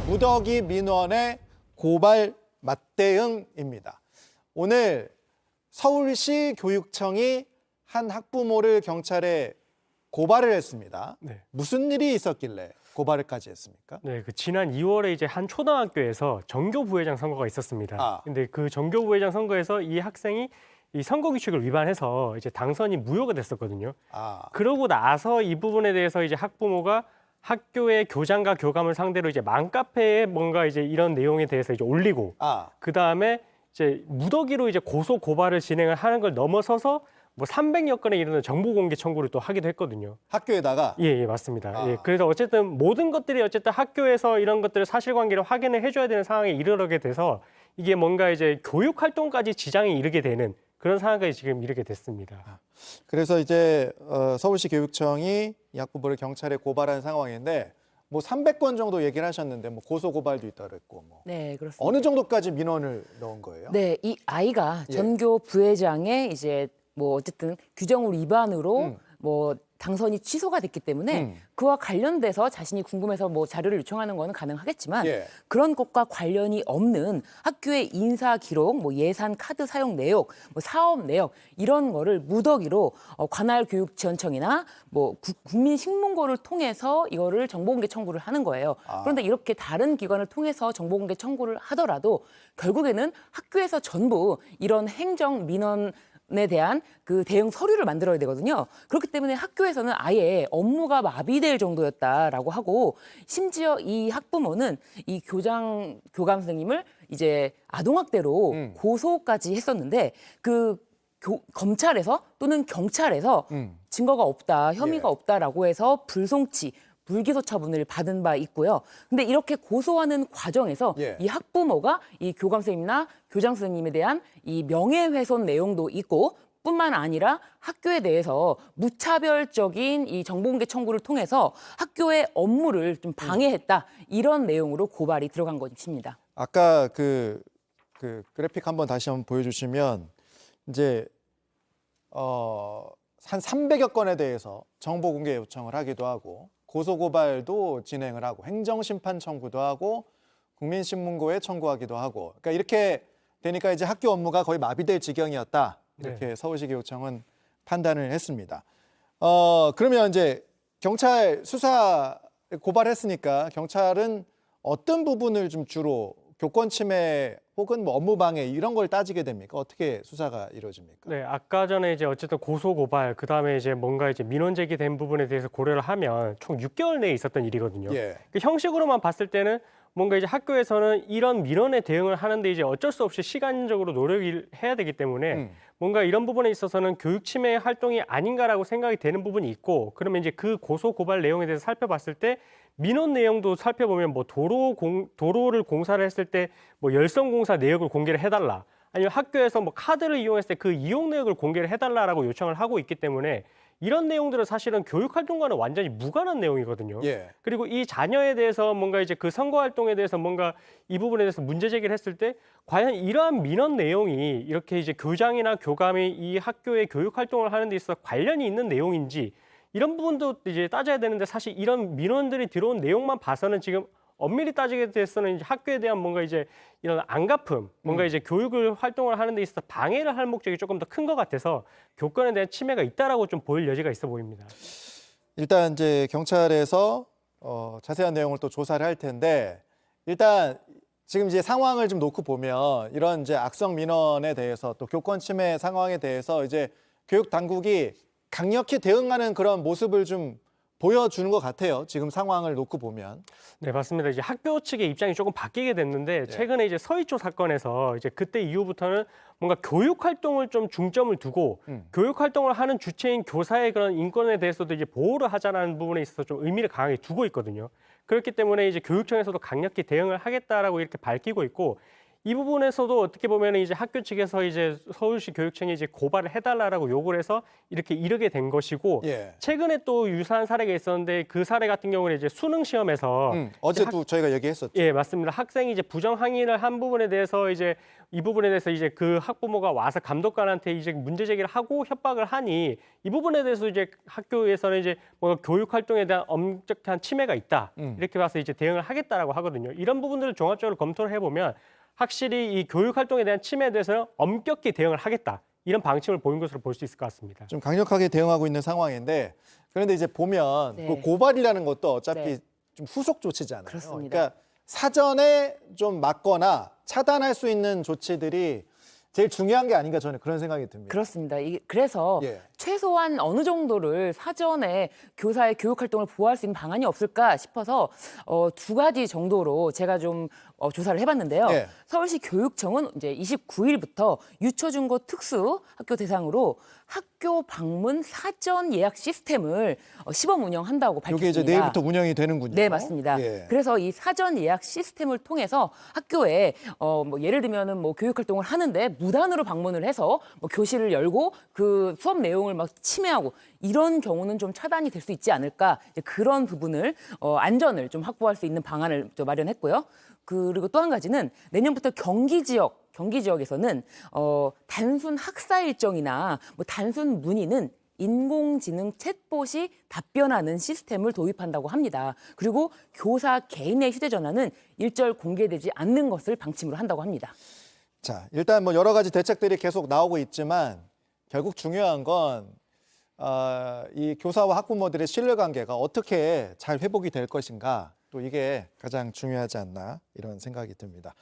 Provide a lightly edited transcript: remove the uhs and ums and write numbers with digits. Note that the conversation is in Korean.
무더기 민원의 고발 맞대응입니다. 오늘 서울시 교육청이 한 학부모를 경찰에 고발을 했습니다. 네. 무슨 일이 있었길래 고발을까지 했습니까? 네, 지난 2월에 이제 한 초등학교에서 전교 부회장 선거가 있었습니다. 아. 근데 그 전교 부회장 선거에서 이 학생이 이 선거 규칙을 위반해서 이제 당선이 무효가 됐었거든요. 그러고 나서 이 부분에 대해서 이제 학부모가 학교의 교장과 교감을 상대로 이제 맘카페에 뭔가 이제 이런 내용에 대해서 이제 올리고 그 다음에 이제 무더기로 이제 고소 고발을 진행을 하는 걸 넘어서서 뭐 300여 건에 이르는 정보 공개 청구를 또 하기도 했거든요. 학교에다가? 예, 맞습니다. 예, 그래서 어쨌든 모든 것들이 어쨌든 학교에서 이런 것들을 사실관계를 확인을 해줘야 되는 상황에 이르게 돼서 이게 뭔가 이제 교육 활동까지 지장이 이르게 되는 그런 상황까지 지금 이르게 됐습니다. 그래서 이제 서울시 교육청이 이 학부모를 경찰에 고발한 상황인데 뭐 300건 정도 얘기를 하셨는데 뭐 고소 고발도 있다 그랬고 뭐 네, 그렇습니다. 어느 정도까지 민원을 넣은 거예요? 네, 이 아이가 예. 전교 부회장의 이제 뭐 어쨌든 규정을 위반으로 뭐 당선이 취소가 됐기 때문에 그와 관련돼서 자신이 궁금해서 뭐 자료를 요청하는 거는 가능하겠지만 예. 그런 것과 관련이 없는 학교의 인사 기록, 뭐 예산 카드 사용 내역, 뭐 사업 내역 이런 거를 무더기로 관할 교육지원청이나 뭐 국민신문고를 통해서 이거를 정보공개 청구를 하는 거예요. 그런데 이렇게 다른 기관을 통해서 정보공개 청구를 하더라도 결국에는 학교에서 전부 이런 행정 민원 에 대한 그 대응 서류를 만들어야 되거든요. 그렇기 때문에 학교에서는 아예 업무가 마비될 정도였다라고 하고 심지어 이 학부모는 이 교감 선생님을 이제 아동학대로 고소까지 했었는데 그 검찰에서 또는 경찰에서 증거가 없다, 혐의가 예. 없다라고 해서 불송치 불기소 처분을 받은 바 있고요. 근데 이렇게 고소하는 과정에서 예. 이 학부모가 이 교감 선생님이나 교장 선생님에 대한 이 명예훼손 내용도 있고 뿐만 아니라 학교에 대해서 무차별적인 이 정보공개 청구를 통해서 학교의 업무를 좀 방해했다. 이런 내용으로 고발이 들어간 것입니다. 아까 그 그래픽 한번 다시 한번 보여주시면 이제 한 300여 건에 대해서 정보 공개 요청을 하기도 하고 고소 고발도 진행을 하고 행정심판 청구도 하고 국민신문고에 청구하기도 하고 그러니까 이렇게 되니까 이제 학교 업무가 거의 마비될 지경이었다 이렇게 서울시 교육청은 판단을 했습니다. 그러면 이제 경찰 수사 고발했으니까 경찰은 어떤 부분을 좀 주로 교권 침해 혹은 뭐 업무 방해 이런 걸 따지게 됩니까? 어떻게 수사가 이루어집니까? 네, 아까 전에 이제 어쨌든 고소 고발 그다음에 이제 뭔가 이제 민원 제기된 부분에 대해서 고려를 하면 총 6개월 내에 있었던 일이거든요. 예. 그 형식으로만 봤을 때는 뭔가 이제 학교에서는 이런 민원에 대응을 하는데 이제 어쩔 수 없이 시간적으로 노력을 해야 되기 때문에 뭔가 이런 부분에 있어서는 교육 침해 활동이 아닌가라고 생각이 되는 부분이 있고 그러면 이제 그 고소 고발 내용에 대해서 살펴봤을 때 민원 내용도 살펴보면 뭐 도로를 공사를 했을 때 뭐 열성공사 내역을 공개를 해달라 아니면 학교에서 뭐 카드를 이용했을 때 그 이용 내역을 공개를 해달라라고 요청을 하고 있기 때문에 이런 내용들은 사실은 교육 활동과는 완전히 무관한 내용이거든요. 예. 그리고 이 자녀에 대해서 뭔가 이제 그 선거 활동에 대해서 뭔가 이 부분에 대해서 문제 제기를 했을 때 과연 이러한 민원 내용이 이렇게 이제 교장이나 교감이 이 학교의 교육 활동을 하는 데 있어서 관련이 있는 내용인지 이런 부분도 이제 따져야 되는데 사실 이런 민원들이 들어온 내용만 봐서는 지금 엄밀히 따지게 돼서는 이제 학교에 대한 뭔가 이제 이런 안갚음, 뭔가 이제 교육을 활동을 하는 데 있어서 방해를 할 목적이 조금 더 큰 것 같아서 교권에 대한 침해가 있다라고 좀 보일 여지가 있어 보입니다. 일단 이제 경찰에서 자세한 내용을 또 조사를 할 텐데 일단 지금 이제 상황을 좀 놓고 보면 이런 이제 악성 민원에 대해서 또 교권 침해 상황에 대해서 이제 교육 당국이 강력히 대응하는 그런 모습을 좀 보여주는 것 같아요. 지금 상황을 놓고 보면. 네, 맞습니다. 이제 학교 측의 입장이 조금 바뀌게 됐는데 최근에 이제 서희초 사건에서 이제 그때 이후부터는 뭔가 교육 활동을 좀 중점을 두고 교육 활동을 하는 주체인 교사의 그런 인권에 대해서도 이제 보호를 하자라는 부분에 있어서 좀 의미를 강하게 두고 있거든요. 그렇기 때문에 이제 교육청에서도 강력히 대응을 하겠다라고 이렇게 밝히고 있고 이 부분에서도 어떻게 보면 이제 학교 측에서 이제 서울시 교육청에 이제 고발을 해달라고 요구를 해서 이렇게 이르게 된 것이고 예. 최근에 또 유사한 사례가 있었는데 그 사례 같은 경우는 이제 수능 시험에서 어제도 저희가 얘기했었죠. 예, 맞습니다. 학생이 이제 부정 항의를 한 부분에 대해서 이제 이 부분에 대해서 이제 그 학부모가 와서 감독관한테 이제 문제 제기를 하고 협박을 하니 이 부분에 대해서 이제 학교에서는 이제 뭐 교육 활동에 대한 엄격한 침해가 있다. 이렇게 봐서 이제 대응을 하겠다라고 하거든요. 이런 부분들을 종합적으로 검토를 해보면 확실히 이 교육 활동에 대한 침해에 대해서는 엄격히 대응을 하겠다. 이런 방침을 보인 것으로 볼 수 있을 것 같습니다. 좀 강력하게 대응하고 있는 상황인데 그런데 이제 보면 네. 그 고발이라는 것도 어차피 네. 좀 후속 조치잖아요. 그렇습니다. 그러니까 사전에 좀 막거나 차단할 수 있는 조치들이 제일 중요한 게 아닌가 저는 그런 생각이 듭니다. 그렇습니다. 그래서 예. 최소한 어느 정도를 사전에 교사의 교육 활동을 보호할 수 있는 방안이 없을까 싶어서 두 가지 정도로 제가 좀 조사를 해봤는데요. 예. 서울시 교육청은 이제 29일부터 유초중고 특수 학교 대상으로 학교 방문 사전 예약 시스템을 시범 운영한다고 이게 밝혔습니다. 이제 내일부터 운영이 되는군요. 네, 맞습니다. 예. 그래서 이 사전 예약 시스템을 통해서 학교에 뭐 예를 들면은 뭐 교육 활동을 하는데 무단으로 방문을 해서 뭐 교실을 열고 그 수업 내용을 막 침해하고 이런 경우는 좀 차단이 될 수 있지 않을까 이제 그런 부분을 안전을 좀 확보할 수 있는 방안을 좀 마련했고요. 그리고 또 한 가지는 내년부터 경기 지역에서는 단순 학사 일정이나 뭐 단순 문의는 인공지능 챗봇이 답변하는 시스템을 도입한다고 합니다. 그리고 교사 개인의 휴대전화는 일절 공개되지 않는 것을 방침으로 한다고 합니다. 자, 일단 뭐 여러 가지 대책들이 계속 나오고 있지만 결국 중요한 건 이 교사와 학부모들의 신뢰관계가 어떻게 잘 회복이 될 것인가 또 이게 가장 중요하지 않나 이런 생각이 듭니다.